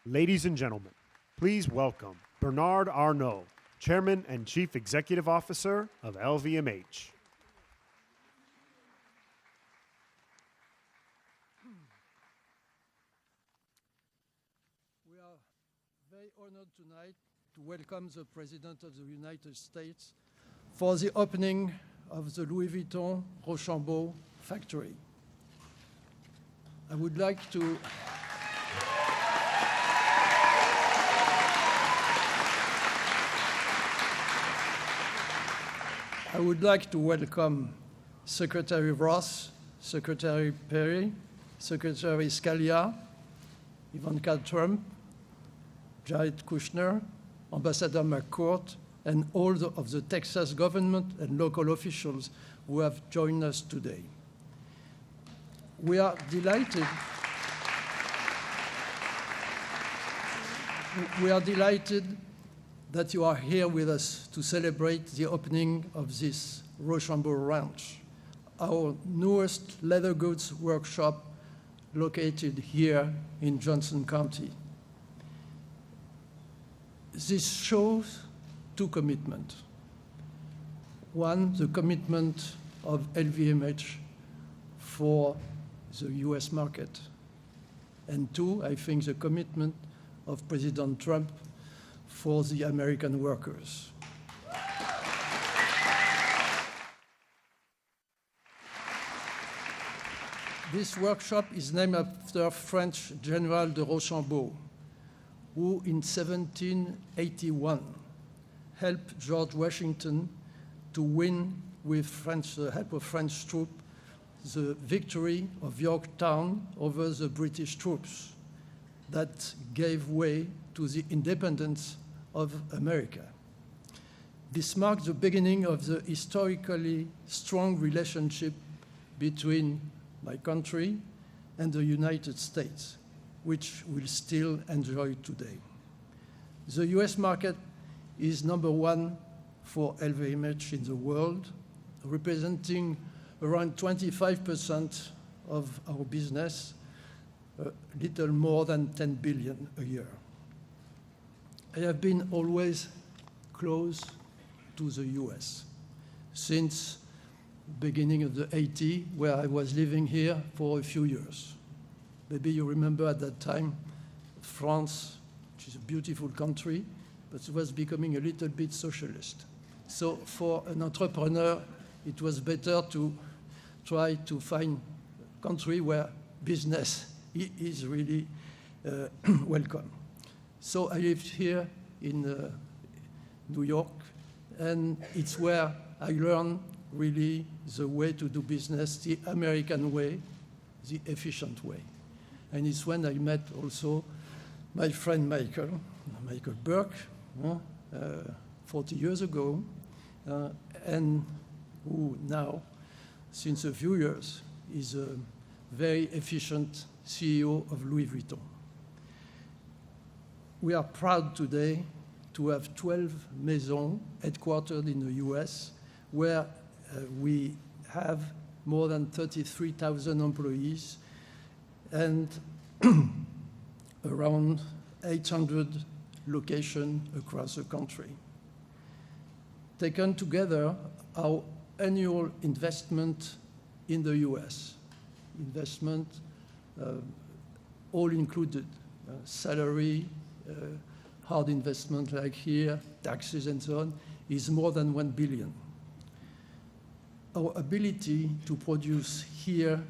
Ladies and gentlemen, please welcome Bernard Arnault, Chairman and Chief Executive Officer of LVMH. We are very honored tonight to welcome the President of the United States for the opening of the Louis Vuitton Rochambeau factory. I would like to welcome Secretary Ross, Secretary Perry, Secretary Scalia, Ivanka Trump, Jared Kushner, Ambassador McCourt, and all of the Texas government and local officials who have joined us today. We are delighted that you are here with us to celebrate the opening of this Rochambeau ranch, our newest leather goods workshop located here in Johnson County. This shows two commitments. One, the commitment of LVMH for the US market. And two, I think the commitment of President Trump for the American workers. This workshop is named after French General de Rochambeau, who in 1781 helped George Washington to win, with the help of French troops, the victory of Yorktown over the British troops that gave way to the independence of America. This marked the beginning of the historically strong relationship between my country and the United States, which we'll still enjoy today. The US market is number one for LVMH in the world, representing around 25% of our business, a little more than 10 billion a year. I have been always close to the US since beginning of the 80s, where I was living here for a few years. Maybe you remember at that time, France, which is a beautiful country, but it was becoming a little bit socialist. So for an entrepreneur, it was better to try to find a country where business is really welcome. So I lived here in New York, and it's where I learned really the way to do business, the American way, the efficient way. And it's when I met also my friend Michael Burke, 40 years ago, and who now, since a few years, is a very efficient CEO of Louis Vuitton. We are proud today to have 12 maisons headquartered in the US, where we have more than 33,000 employees and around 800 locations across the country. Taken together, our annual investment in the US, investment all included, salary, hard investment like here, taxes and so on, is more than 1 billion. Our ability to produce here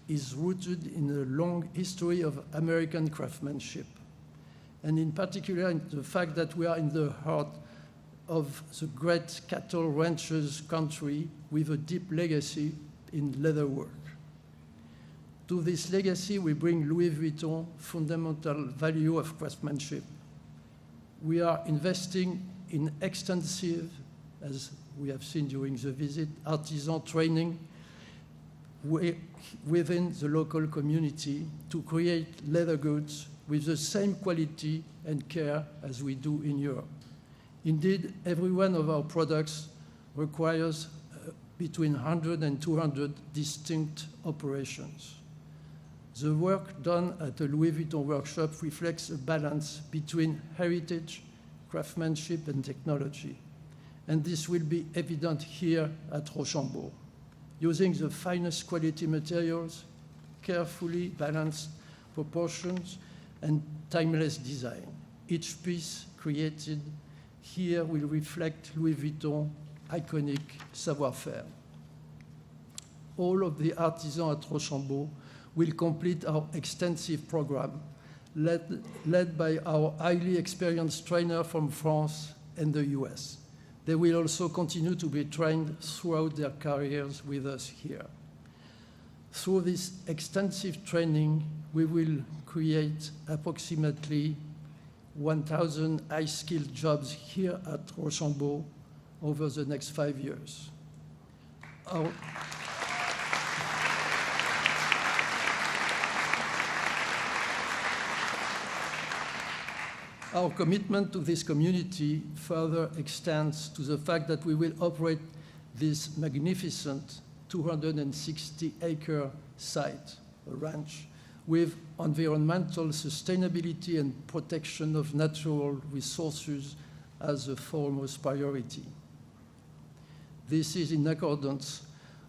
is rooted in a long history of American craftsmanship, and in particular in the fact that we are in the heart of the great cattle ranchers country with a deep legacy in leather work. To this legacy, we bring Louis Vuitton fundamental value of craftsmanship. We are investing in extensive, as we have seen during the visit, artisan training within the local community to create leather goods with the same quality and care as we do in Europe. Indeed, every one of our products requires between 100 and 200 distinct operations. The work done at the Louis Vuitton workshop reflects a balance between heritage, craftsmanship, and technology. And this will be evident here at Rochambeau, using the finest quality materials, carefully balanced proportions, and timeless design. Each piece created here will reflect Louis Vuitton iconic savoir-faire. All of the artisans at Rochambeau will complete our extensive program, led by our highly experienced trainer from France and the US. They will also continue to be trained throughout their careers with us here. Through this extensive training, we will create approximately 1,000 high-skilled jobs here at Rochambeau over the next 5 years. Our commitment to this community further extends to the fact that we will operate this magnificent 260-acre site, a ranch, with environmental sustainability and protection of natural resources as a foremost priority. This is in accordance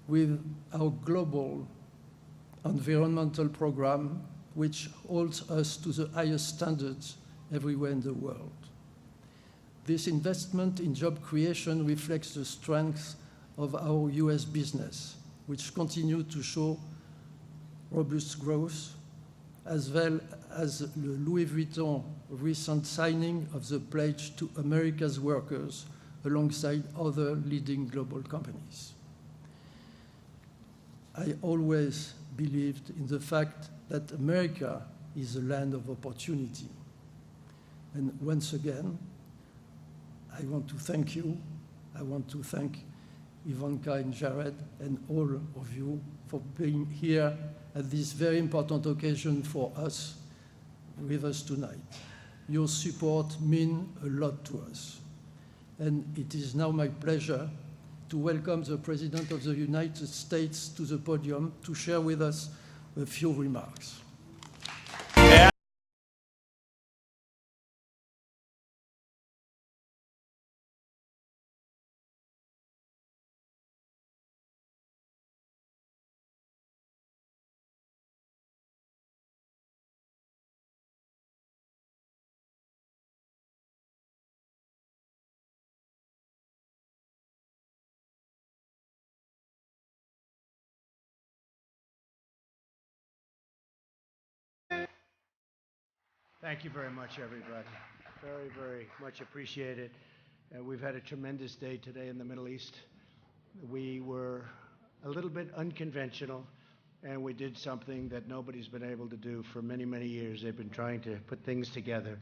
with our global environmental program, which holds us to the highest standards everywhere in the world. This investment in job creation reflects the strength of our US business, which continue to show robust growth, as well as the Louis Vuitton recent signing of the pledge to America's workers alongside other leading global companies. I always believed in the fact that America is a land of opportunity. And once again, I want to thank you. I want to thank Ivanka and Jared and all of you for being here at this very important occasion for us, with us tonight. Your support means a lot to us. And it is now my pleasure to welcome the President of the United States to the podium to share with us a few remarks. Thank you very much, everybody. Very, very much appreciated. We've had a tremendous day today in the Middle East. We were a little bit unconventional, and we did something that nobody's been able to do for many, many years. They've been trying to put things together.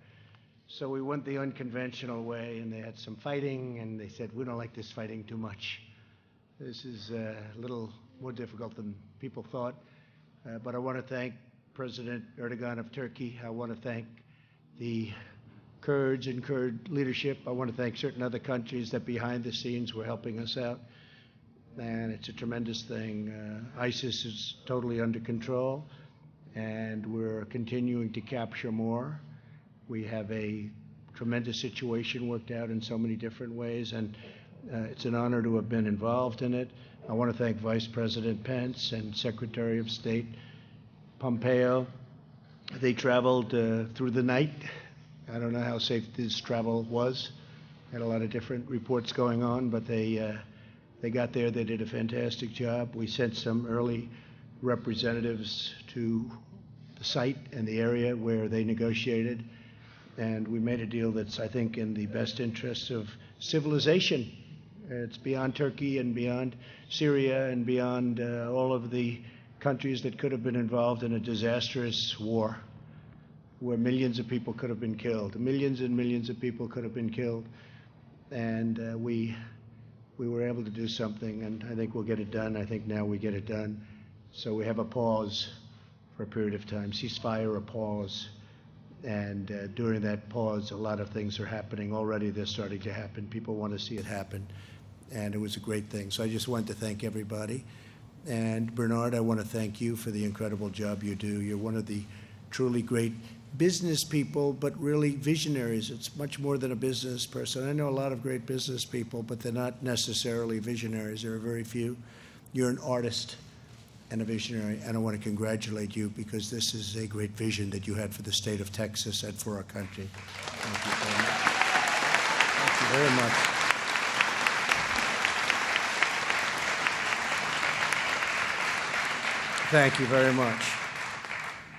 So we went the unconventional way, and they had some fighting, and they said, we don't like this fighting too much. This is a little more difficult than people thought. But I want to thank President Erdogan of Turkey. I want to thank the Kurds and Kurd leadership. I want to thank certain other countries that behind the scenes were helping us out. And it's a tremendous thing. ISIS is totally under control, and we're continuing to capture more. We have a tremendous situation worked out in so many different ways, and it's an honor to have been involved in it. I want to thank Vice President Pence and Secretary of State Pompeo. They traveled through the night. I don't know how safe this travel was. Had a lot of different reports going on, but they got there. They did a fantastic job. We sent some early representatives to the site and the area where they negotiated, and we made a deal that's, I think, in the best interests of civilization. It's beyond Turkey and beyond Syria and beyond all of the countries that could have been involved in a disastrous war where millions of people could have been killed. Millions and millions of people could have been killed. And we were able to do something, and I think we'll get it done. I think now we get it done. So we have a pause for a period of time, ceasefire, a pause. And during that pause, a lot of things are happening. Already they're starting to happen. People want to see it happen. And it was a great thing. So I just wanted to thank everybody. And Bernard, I want to thank you for the incredible job you do. You're one of the truly great business people, but really visionaries. It's much more than a business person. I know a lot of great business people, but they're not necessarily visionaries. There are very few. You're an artist and a visionary, and I want to congratulate you because this is a great vision that you had for the state of Texas and for our country. Thank you very much. Thank you very much. Thank you very much.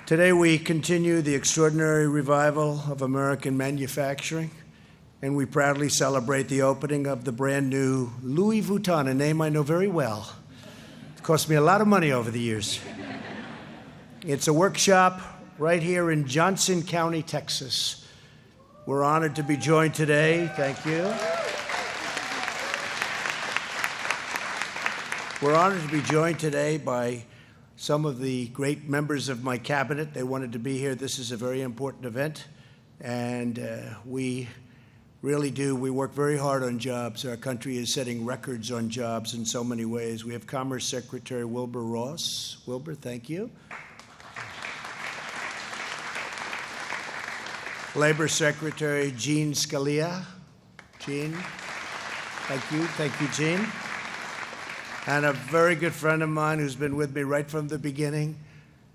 Today we continue the extraordinary revival of American manufacturing, and we proudly celebrate the opening of the brand new Louis Vuitton, a name I know very well. It cost me a lot of money over the years. It's a workshop right here in Johnson County, Texas. We're honored to be joined today. Thank you. We're honored to be joined today by some of the great members of my cabinet. They wanted to be here. This is a very important event, and we really do. We work very hard on jobs. Our country is setting records on jobs in so many ways. We have Commerce Secretary Wilbur Ross. Wilbur, thank you. Labor Secretary Jean Scalia. Jean, thank you. Thank you, Jean. And a very good friend of mine who's been with me right from the beginning,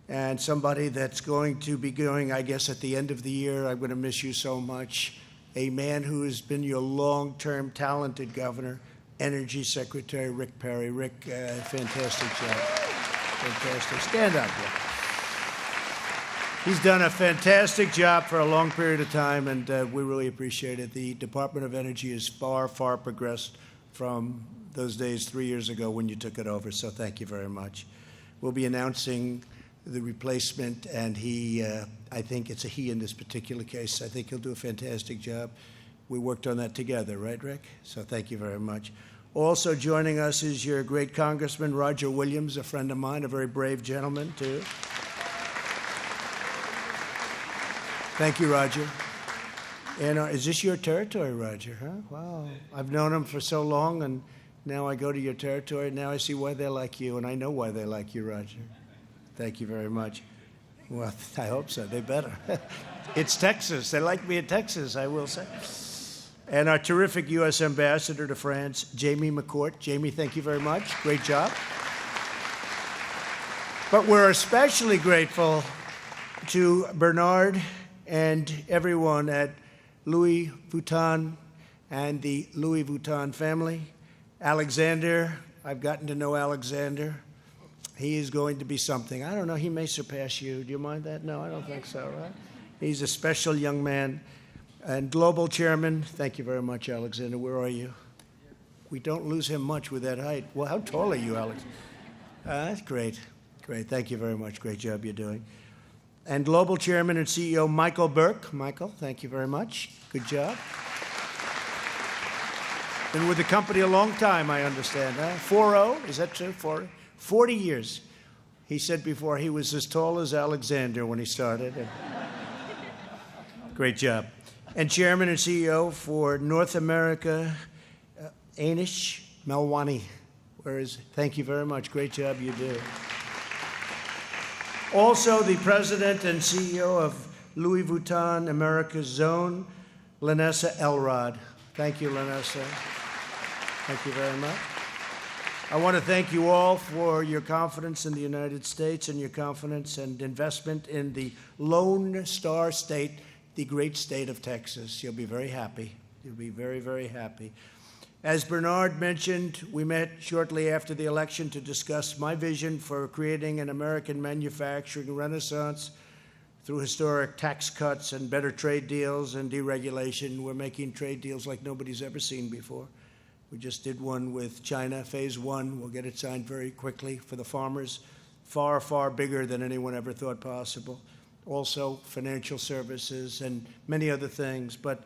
and somebody that's going to be going, I guess, at the end of the year. I'm going to miss you so much. A man who has been your long-term talented governor, Energy Secretary Rick Perry. Rick, fantastic job. Fantastic. Stand up, Rick. He's done a fantastic job for a long period of time, and we really appreciate it. The Department of Energy is far, far progressed from those days 3 years ago when you took it over, so thank you very much. We'll be announcing the replacement, and I think it's a he in this particular case. I think he'll do a fantastic job. We worked on that together, right, Rick? So thank you very much. Also joining us is your great Congressman, Roger Williams, a friend of mine, a very brave gentleman, too. Thank you, Roger. And is this your territory, Roger? Huh? Wow. I've known him for so long, and now I go to your territory. Now I see why they like you, and I know why they like you, Roger. Thank you very much. Well, I hope so. They better. It's Texas. They like me in Texas, I will say. And our terrific U.S. Ambassador to France, Jamie McCourt. Jamie, thank you very much. Great job. But we're especially grateful to Bernard and everyone at Louis Vuitton and the Louis Vuitton family. Alexander, I've gotten to know Alexander. He is going to be something. I don't know, he may surpass you. Do you mind that? No, I don't think so, right? He's a special young man. And Global Chairman, thank you very much, Alexander. Where are you? We don't lose him much with that height. Well, how tall are you, Alex? That's great. Great. Thank you very much. Great job you're doing. And Global Chairman and CEO Michael Burke. Michael, thank you very much. Good job. Been with the company a long time, I understand. 4-0, is that true? 40 years. He said before he was as tall as Alexander when he started. Great job. And Chairman and CEO for North America, Anish Melwani. Thank you very much. Great job you do. Also, the President and CEO of Louis Vuitton America's Zone, Lanessa Elrod. Thank you, Lanessa. Thank you very much. I want to thank you all for your confidence in the United States and your confidence and investment in the Lone Star State, the great state of Texas. You'll be very happy. You'll be very, very happy. As Bernard mentioned, we met shortly after the election to discuss my vision for creating an American manufacturing renaissance through historic tax cuts and better trade deals and deregulation. We're making trade deals like nobody's ever seen before. We just did one with China, phase one. We'll get it signed very quickly for the farmers. Far, far bigger than anyone ever thought possible. Also, financial services and many other things. But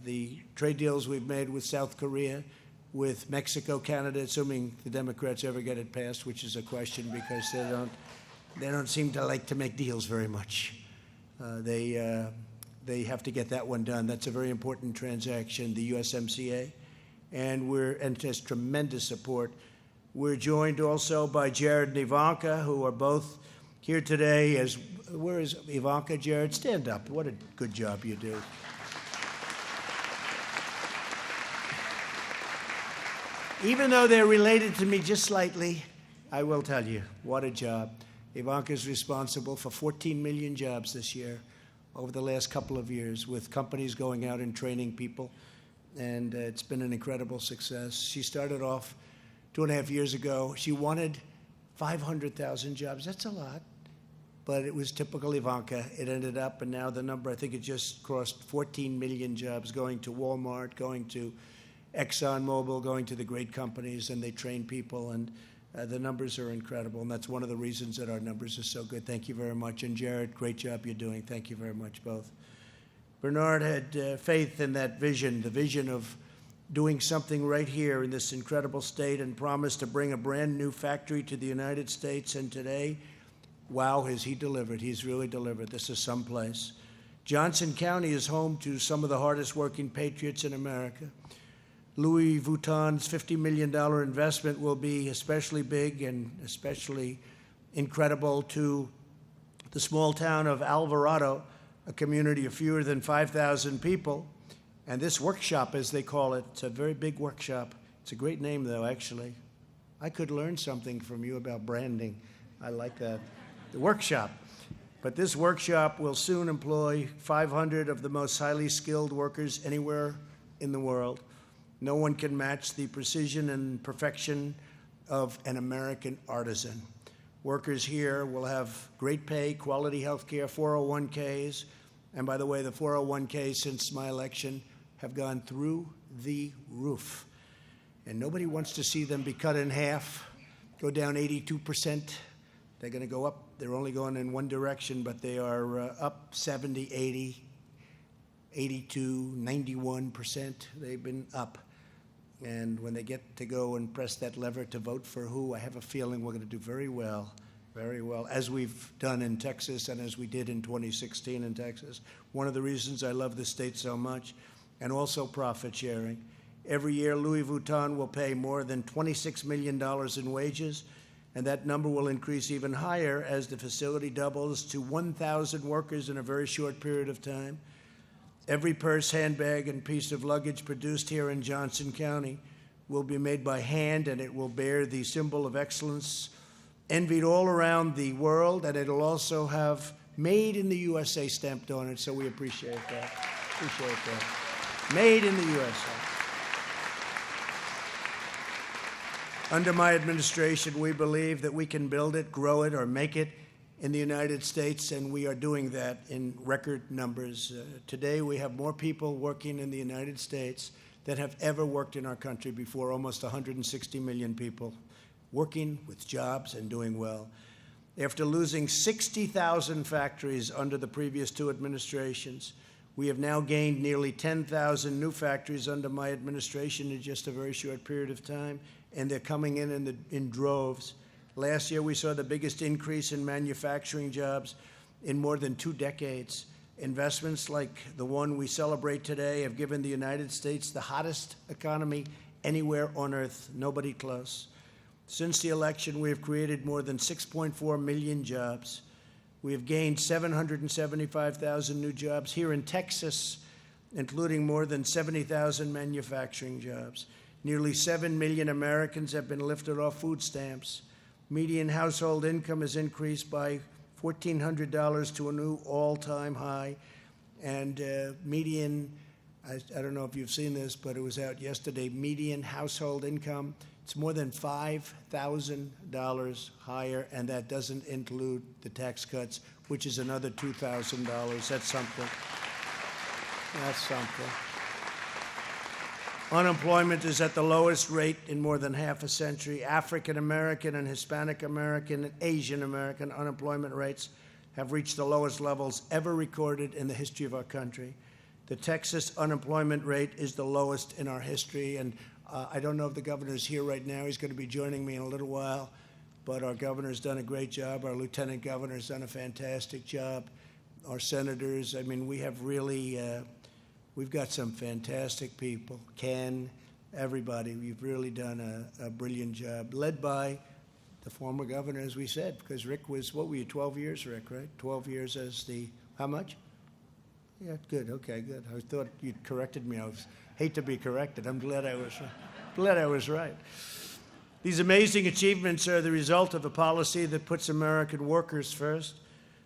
the trade deals we've made with South Korea, with Mexico, Canada, assuming the Democrats ever get it passed, which is a question because they don't seem to like to make deals very much. They have to get that one done. That's a very important transaction, the USMCA. And it has tremendous support We're joined also by Jared and Ivanka, who are both here today as, where is Ivanka, Jared? Stand up. What a good job you do. Even though they're related to me just slightly, I will tell you, what a job. Ivanka is responsible for 14 million jobs this year, over the last couple of years, with companies going out and training people, and it's been an incredible success. She started off 2.5 years ago. She wanted 500,000 jobs. That's a lot, but it was typical Ivanka. It ended up, and now the number, I think it just crossed 14 million jobs, going to Walmart, going to ExxonMobil, going to the great companies, and they train people, and the numbers are incredible, and that's one of the reasons that our numbers are so good. Thank you very much. And Jared, great job you're doing. Thank you very much, both. Bernard had faith in that vision, the vision of doing something right here in this incredible state, and promised to bring a brand new factory to the United States. And today, wow, has he delivered. He's really delivered. This is someplace. Johnson County is home to some of the hardest working patriots in America. Louis Vuitton's $50 million investment will be especially big and especially incredible to the small town of Alvarado, a community of fewer than 5,000 people. And this workshop, as they call it, it's a very big workshop. It's a great name, though, actually. I could learn something from you about branding. I like that. The workshop. But this workshop will soon employ 500 of the most highly skilled workers anywhere in the world. No one can match the precision and perfection of an American artisan. Workers here will have great pay, quality health care, 401ks. And by the way, the 401ks since my election have gone through the roof. And nobody wants to see them be cut in half, go down 82%. They're going to go up. They're only going in one direction, but they are up 70, 80, 82, 91%. They've been up. And when they get to go and press that lever to vote for who, I have a feeling we're going to do very well, as we've done in Texas and as we did in 2016 in Texas. One of the reasons I love this state so much, and also profit sharing. Every year, Louis Vuitton will pay more than $26 million in wages, and that number will increase even higher as the facility doubles to 1,000 workers in a very short period of time. Every purse, handbag, and piece of luggage produced here in Johnson County will be made by hand, and it will bear the symbol of excellence envied all around the world, and it'll also have Made in the USA stamped on it, so we appreciate that. Appreciate that. Made in the USA. Under my administration, we believe that we can build it, grow it, or make it in the United States, and we are doing that in record numbers. Today, we have more people working in the United States than have ever worked in our country before, almost 160 million people working with jobs and doing well. After losing 60,000 factories under the previous two administrations, we have now gained nearly 10,000 new factories under my administration in just a very short period of time, and they're coming in droves. Last year, we saw the biggest increase in manufacturing jobs in more than 2 decades. Investments like the one we celebrate today have given the United States the hottest economy anywhere on earth, nobody close. Since the election, we have created more than 6.4 million jobs. We have gained 775,000 new jobs here in Texas, including more than 70,000 manufacturing jobs. Nearly 7 million Americans have been lifted off food stamps. Median household income has increased by $1,400 to a new all-time high. And median, I don't know if you've seen this, but it was out yesterday, median household income, it's more than $5,000 higher, and that doesn't include the tax cuts, which is another $2,000. That's something. That's something. Unemployment is at the lowest rate in more than half a century. African American and Hispanic American and Asian American unemployment rates have reached the lowest levels ever recorded in the history of our country. The Texas unemployment rate is the lowest in our history, and I don't know if the governor's here right now. He's going to be joining me in a little while, but our governor's done a great job. Our lieutenant governor's done a fantastic job. Our senators, I mean, we have really, we've got some fantastic people. Ken, everybody. You've really done a brilliant job, led by the former governor, as we said, because Rick was, what were you, 12 years, Rick, right? 12 years as the, how much? Yeah, good, okay, good. I thought you'd corrected me. Hate to be corrected. I'm glad I was right. These amazing achievements are the result of a policy that puts American workers first.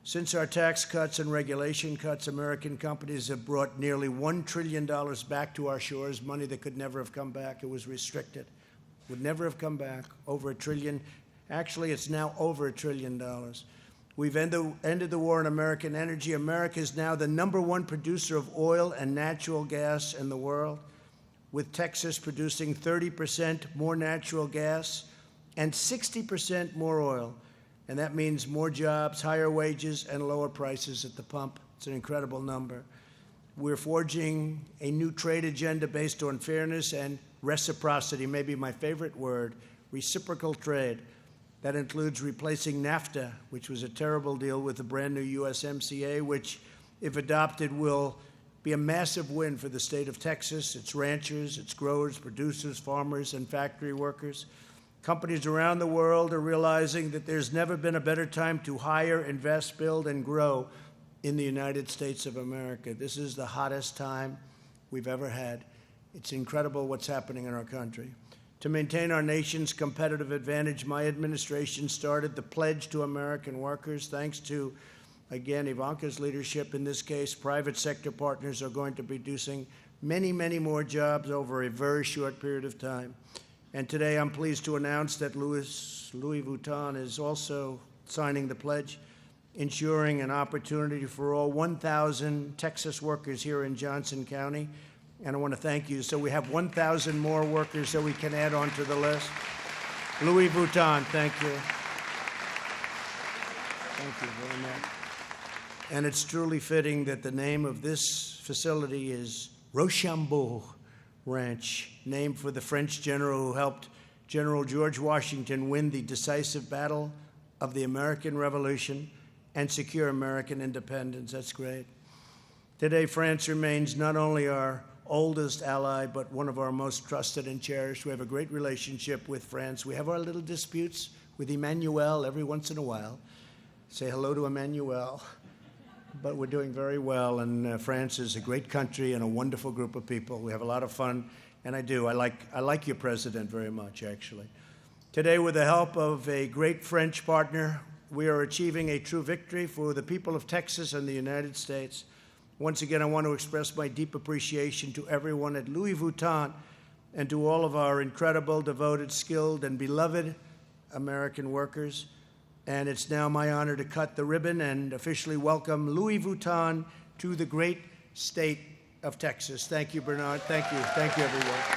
Since our tax cuts and regulation cuts, American companies have brought nearly $1 trillion back to our shores, money that could never have come back. It was restricted. Would never have come back. Over $1 trillion. Actually, it's now over $1 trillion. We've ended the war on American energy. America is now the #1 producer of oil and natural gas in the world, with Texas producing 30% more natural gas and 60% more oil. And that means more jobs, higher wages, and lower prices at the pump. It's an incredible number. We're forging a new trade agenda based on fairness and reciprocity, maybe my favorite word, reciprocal trade. That includes replacing NAFTA, which was a terrible deal, with a brand new USMCA, which, if adopted, will be a massive win for the state of Texas, its ranchers, its growers, producers, farmers, and factory workers. Companies around the world are realizing that there's never been a better time to hire, invest, build, and grow in the United States of America. This is the hottest time we've ever had. It's incredible what's happening in our country. To maintain our nation's competitive advantage, my administration started the Pledge to American Workers. Thanks to, again, Ivanka's leadership, in this case, private sector partners are going to be producing many, many more jobs over a very short period of time. And today I'm pleased to announce that Louis Vuitton is also signing the pledge, ensuring an opportunity for all 1,000 Texas workers here in Johnson County. And I want to thank you. So we have 1,000 more workers that we can add on to the list. Louis Vuitton, thank you. Thank you very much. And it's truly fitting that the name of this facility is Rochambeau Ranch, named for the French general who helped General George Washington win the decisive battle of the American Revolution and secure American independence. That's great. Today, France remains not only our oldest ally, but one of our most trusted and cherished. We have a great relationship with France. We have our little disputes with Emmanuel every once in a while. Say hello to Emmanuel. But we're doing very well, and France is a great country and a wonderful group of people. We have a lot of fun, and I like your president very much, actually. Today, with the help of a great French partner, we are achieving a true victory for the people of Texas and the United States. Once again, I want to express my deep appreciation to everyone at Louis Vuitton and to all of our incredible, devoted, skilled, and beloved American workers. And it's now my honor to cut the ribbon and officially welcome Louis Vuitton to the great state of Texas. Thank you, Bernard. Thank you. Thank you, everyone.